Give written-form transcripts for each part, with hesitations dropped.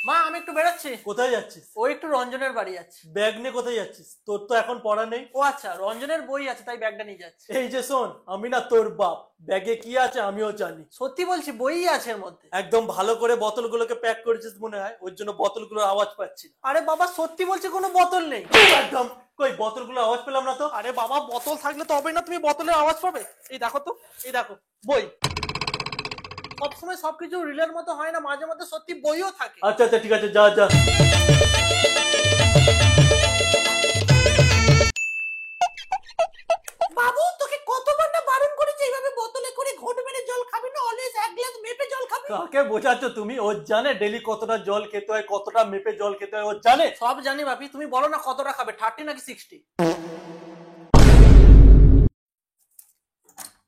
মা আমি একটু বেরোচ্ছি। কোথায় যাচ্ছিস? ও একটু রঞ্জনের বাড়ি যাচ্ছি। ব্যাগ নিয়ে কোথায় যাচ্ছিস? তোর তো এখন পড়া নেই। ও আচ্ছা, রঞ্জনের বই আছে তাই ব্যাগটা নিয়ে যাচ্ছি। এই যে শোন, আমি না তোর বাপ, ব্যাগে কি আছে আমিও জানি। সত্যি বলছি, বইই আছে এর মধ্যে। একদম ভালো করে বোতলগুলোকে প্যাক করেছিস মনে হয়, ওর জন্য বোতলগুলোর আওয়াজ পাচ্ছি না। আরে বাবা সত্যি বলছি, কোনো বোতল নেই। একদম কই বোতলগুলোর আওয়াজ পেলাম না তো। আরে বাবা বোতল থাকলে তো হবে না, তুমি বোতলের আওয়াজ পাবে। এই দেখো তো, এই দেখো বই। সবসময় সবকিছু রিলের মতো হয় না, মাঝে মধ্যে সত্যি বইও থাকে। আচ্ছা আচ্ছা ঠিক আছে, যা যা। বাবু তোকে কতবার না বারণ করেছি এইভাবে বোতলে করে ঘোট মেরে জল খাবি না, অলওয়েজ এক গ্লাস মেপে জল খাবি। কাকে বোঝাচ্ছ তুমি? ও জানে ডেলি কতটা জল খেতে হয়, কতটা মেপে জল খেতে হয় ও জানে। সব জানি বাপি, তুমি বলো না কতটা খাবে, 30 নাকি 60?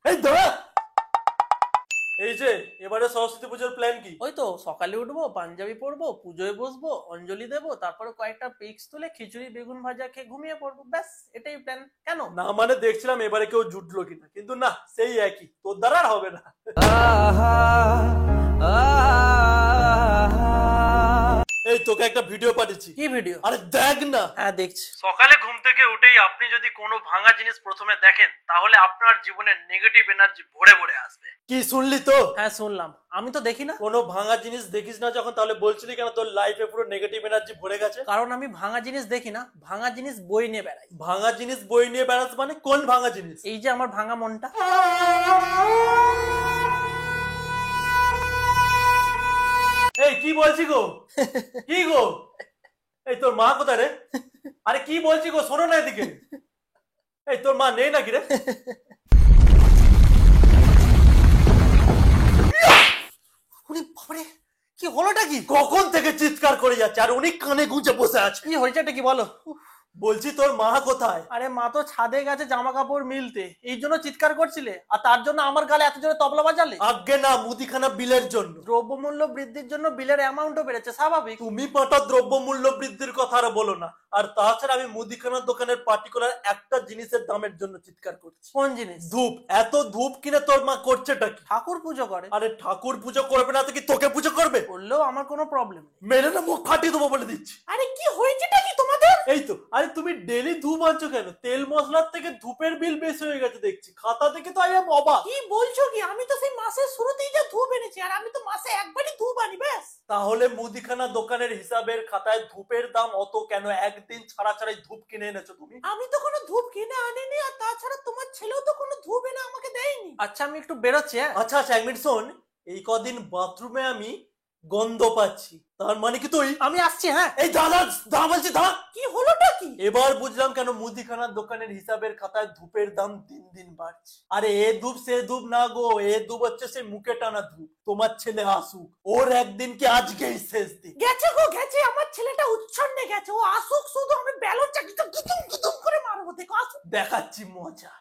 এই দাঁড়া। এই যে এবারে সরস্বতী পুজোর প্ল্যান কি? ওই তো সকালে উঠবো, পাঞ্জাবি পরবো, পুজোয় বসবো, অঞ্জলি দেবো, তারপরে কয়েকটা পিক্স তুলে খিচুড়ি বেগুন ভাজা খেয়ে ঘুমিয়ে পড়বো, ব্যাস এটাই প্ল্যান। কেন? না মানে দেখছিলাম এবারে কেউ জুটলো কিনা, কিন্তু না সেই একই, তোর দ্বারা আর হবে না। এই তোকে একটা ভিডিও পাঠিয়েছি। কি ভিডিও? আরে দেখ না। হ্যাঁ দেখছি। সকালে ঘুম থেকে উঠেই আপনি যদি কোনো ভাঙা জিনিস প্রথমে দেখেন, তাহলে আপনার জীবনে নেগেটিভ এনার্জি ভরে ভরে আসবে। কি শুনলি তো? হ্যাঁ শুনলাম। আমি তো দেখি না। কোনো ভাঙা জিনিস দেখিস না যখন, তাহলে বলছিলি কেন তোর লাইফে পুরো নেগেটিভ এনার্জি ভরে গেছে? কারণ আমি ভাঙা জিনিস দেখি না, ভাঙা জিনিস বই নিয়ে বেড়াই। ভাঙা জিনিস বই নিয়ে বেড়াস মানে? কোন ভাঙা জিনিস? এই যে আমার ভাঙা মনটা। এই কি বলছি গো? কি গো? এই তোর মা কোথায় রে? আরে কি বলছি গো, শোনো না এদিকে। এই তোর মা নেই নাকি রে? বাবারে, কি হলোটা কি? কখন থেকে চিৎকার করে যাচ্ছে আর উনি কানে গুঁজে বসে আছে। কি হয়েছেটা কি বলো? বলছি তোর মা কোথায়? আরে মা তো ছাদে গেছে জামা কাপড় মিলতে, এই জন্য চিৎকার করছিলে? আর তার জন্য আমার গালে এত জোরে তবলা বাজালে? আজ্ঞে না, মুদিখানা বিলের জন্য। দ্রব্যমূল্য বৃদ্ধির জন্য বিলের অ্যামাউন্টও বেড়েছে, স্বাভাবিক। তুমি পাটা দ্রব্য মূল্য বৃদ্ধির কথা আর বলো না। আর তাছাড়া আমি মুদিখানার দোকানের পার্টিকুলার একটা জিনিসের দামের জন্য চিৎকার করছি। কোন জিনিস? ধূপ। এত ধূপ কিনে তোর মা করছেটা কি? ঠাকুর পুজো করে। আরে ঠাকুর পুজো করবে না তো কি তোকে পুজো করবে? করলেও আমার কোনো প্রবলেম নেই। মেরে না মুখ ফাটিয়ে দেবো বলে দিচ্ছি। আরে কি হয়েছেটা কি তোমাদের? এই তো, আরে তুমি ডেলি ধূপ আনছো কেন? তেল মশলার থেকে ধূপের বিল বেশি হয়ে গেছে দেখছি, খাতা থেকে তো আই এম অবাক। কি বলছো কি? আমি তো সেই মাসের শুরুতেই যে ধূপ এনেছি, আর আমি তো মাসে একবারই ধূপ আনি ব্যাস। তাহলে মুদিখানা দোকানের হিসাবের খাতায় ধূপের দাম অত কেন? একদিন ছাড়া ছাড়াই ধূপ কিনে এনেছো তুমি। আমি তো কোনো ধূপ কিনে আনিনি, আর তাছাড়া তোমার ছেলেও তো কোনো ধূপ এনে আমাকে দেয়নি। আচ্ছা আমি একটু বেরোচ্ছি। হ্যাঁ আচ্ছা আচ্ছা, এক মিনিট শোন। এই কদিন বাথরুমে আমি গন্ধ পাচ্ছি, তার মানে কি তুই? আমি আসছি। হ্যাঁ এই দাদা দাঁড়া বলছি, দাঁড়া। কি হলোটা কি? এবার বুঝলাম কেন মুদিখানার দোকানের হিসাবের খাতায় ধূপের দাম দিন দিন বাড়ছে। আরে এ ধূপ সে ধূপ না গো, এ ধূপ হচ্ছে সেই মুখে টানা ধূপ। তোমার ছেলে আসুক, ওর একদিন কি আজকেই শেষ দিন। গেছে গো গেছে, আমার ছেলেটা উচ্ছন্নে গেছে। ও আসুক, শুধু আমি ব্যালন চাকিটা গুদুম গুদুম করে মারবো, দেখো আসুক। দেখাচ্ছি মজা।